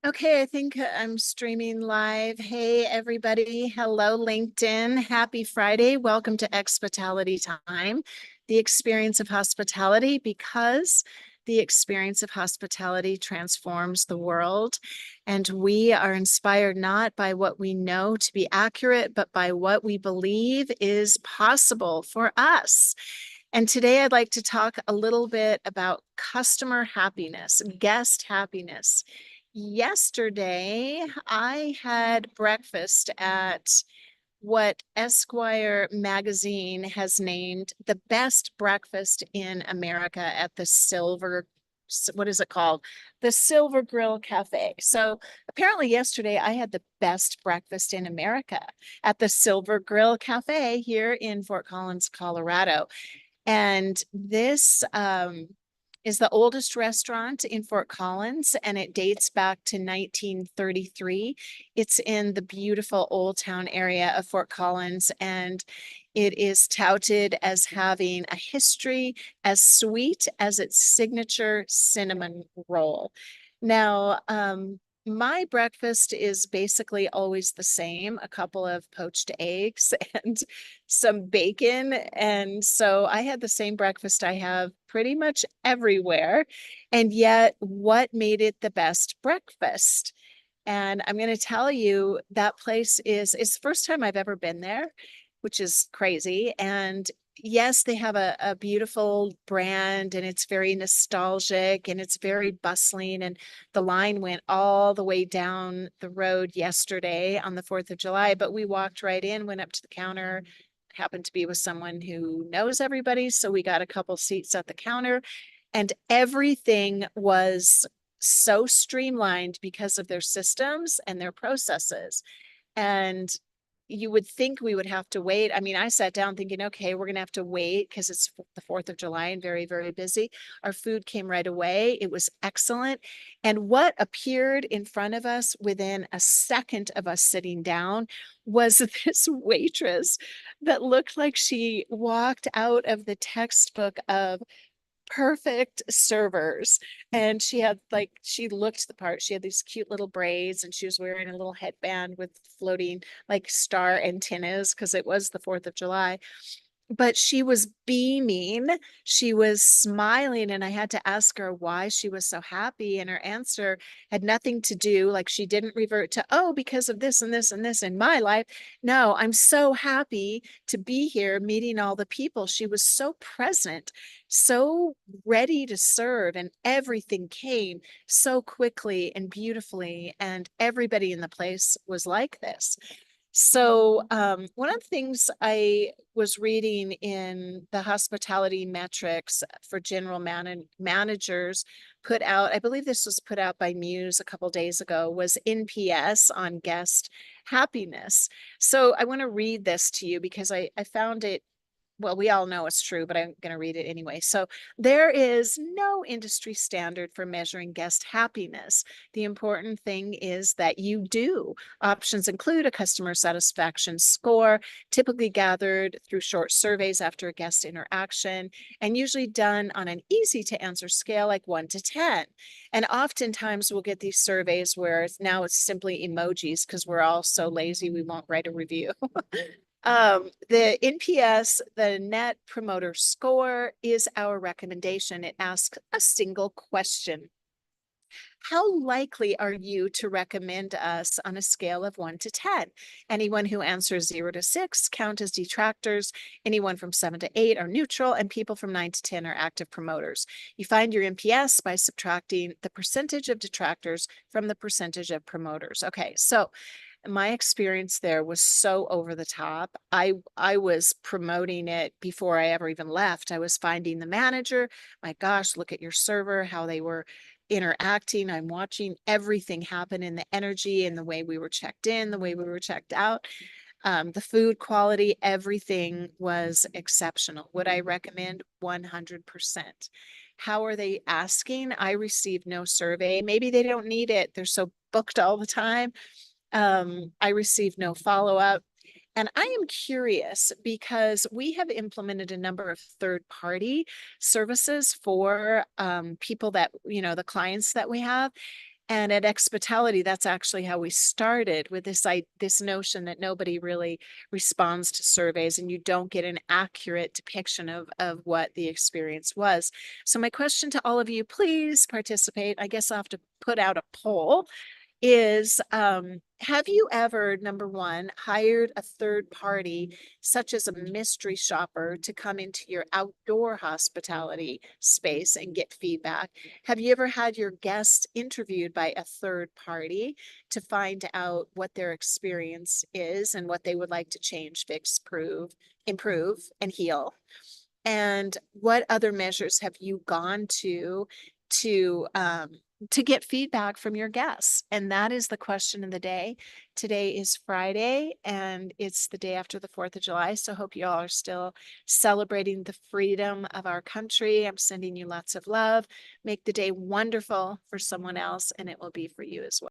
Okay, I think I'm streaming live. Hey, everybody. Hello, LinkedIn. Happy Friday. Welcome to Expitality Time, the experience of hospitality, because the experience of hospitality transforms the world. And we are inspired not by what we know to be accurate, but by what we believe is possible for us. And today I'd like to talk a little bit about customer happiness, guest happiness. Yesterday, I had breakfast at what Esquire magazine has named the best breakfast in America at the what is it called? The Silver Grill Cafe. So apparently, yesterday I had the best breakfast in America at the Silver Grill Cafe here in Fort Collins, Colorado. And this is the oldest restaurant in Fort Collins, and it dates back to 1933. It's in the beautiful Old Town area of Fort Collins, and it is touted as having a history as sweet as its signature cinnamon roll. Now, my breakfast is basically always the same, a couple of poached eggs and some bacon. And so I had the same breakfast I have pretty much everywhere. And yet, what made it the best breakfast? And I'm going to tell you that place it's the first time I've ever been there, which is crazy. And yes, they have a beautiful brand and it's very nostalgic and it's very bustling. And the line went all the way down the road yesterday on the 4th of July, but we walked right in, went up to the counter, happened to be with someone who knows everybody. So we got a couple seats at the counter and everything was so streamlined because of their systems and their processes. And you would think we would have to wait. I mean, I sat down thinking, okay, we're going to have to wait because it's the 4th of July and very, very busy. Our food came right away. It was excellent. And what appeared in front of us within a second of us sitting down was this waitress that looked like she walked out of the textbook of perfect servers. And she looked the part. She had these cute little braids and she was wearing a little headband with floating like star antennas because it was the 4th of July. But she was beaming, she was smiling, and I had to ask her why she was so happy. And her answer had nothing to do, like she didn't revert to, oh, because of this and this and this in my life. No, I'm so happy to be here meeting all the people. She was so present, so ready to serve, and everything came so quickly and beautifully. And everybody in the place was like this. So, one of the things I was reading in the hospitality metrics for managers put out, I believe this was put out by Muse a couple days ago, was NPS on guest happiness. So I want to read this to you because I found it, well, we all know it's true, but I'm going to read it anyway. So, there is no industry standard for measuring guest happiness. The important thing is that you do. Options include a customer satisfaction score, typically gathered through short surveys after a guest interaction, and usually done on an easy to answer scale like 1 to 10. And oftentimes we'll get these surveys where now it's simply emojis because we're all so lazy we won't write a review. The NPS, the Net Promoter Score, is our recommendation. It asks a single question. How likely are you to recommend us on a scale of 1 to 10? Anyone who answers 0 to 6 count as detractors. Anyone from 7 to 8 are neutral, and people from 9 to 10 are active promoters. You find your NPS by subtracting the percentage of detractors from the percentage of promoters. Okay, so my experience there was so over the top. I was promoting it before I ever even left. I was finding the manager. My gosh, look at your server, how they were interacting. I'm watching everything happen in the energy and the way we were checked in, the way we were checked out. The food quality, everything was exceptional. Would I recommend? 100%. How are they asking? I received no survey. Maybe they don't need it. They're so booked all the time. I received no follow-up. And I am curious because we have implemented a number of third-party services for people that, the clients that we have. And at Expitality, that's actually how we started with this notion that nobody really responds to surveys and you don't get an accurate depiction of what the experience was. So my question to all of you, please participate. I guess I'll have to put out a poll is have you ever, number one, hired a third party, such as a mystery shopper, to come into your outdoor hospitality space and get feedback? Have you ever had your guests interviewed by a third party to find out what their experience is and what they would like to change, fix, improve, and heal? And what other measures have you gone to to get feedback from your guests? And that is the question of the day. Today is Friday and it's the day after the 4th of July. So I hope you all are still celebrating the freedom of our country. I'm sending you lots of love. Make the day wonderful for someone else, and it will be for you as well.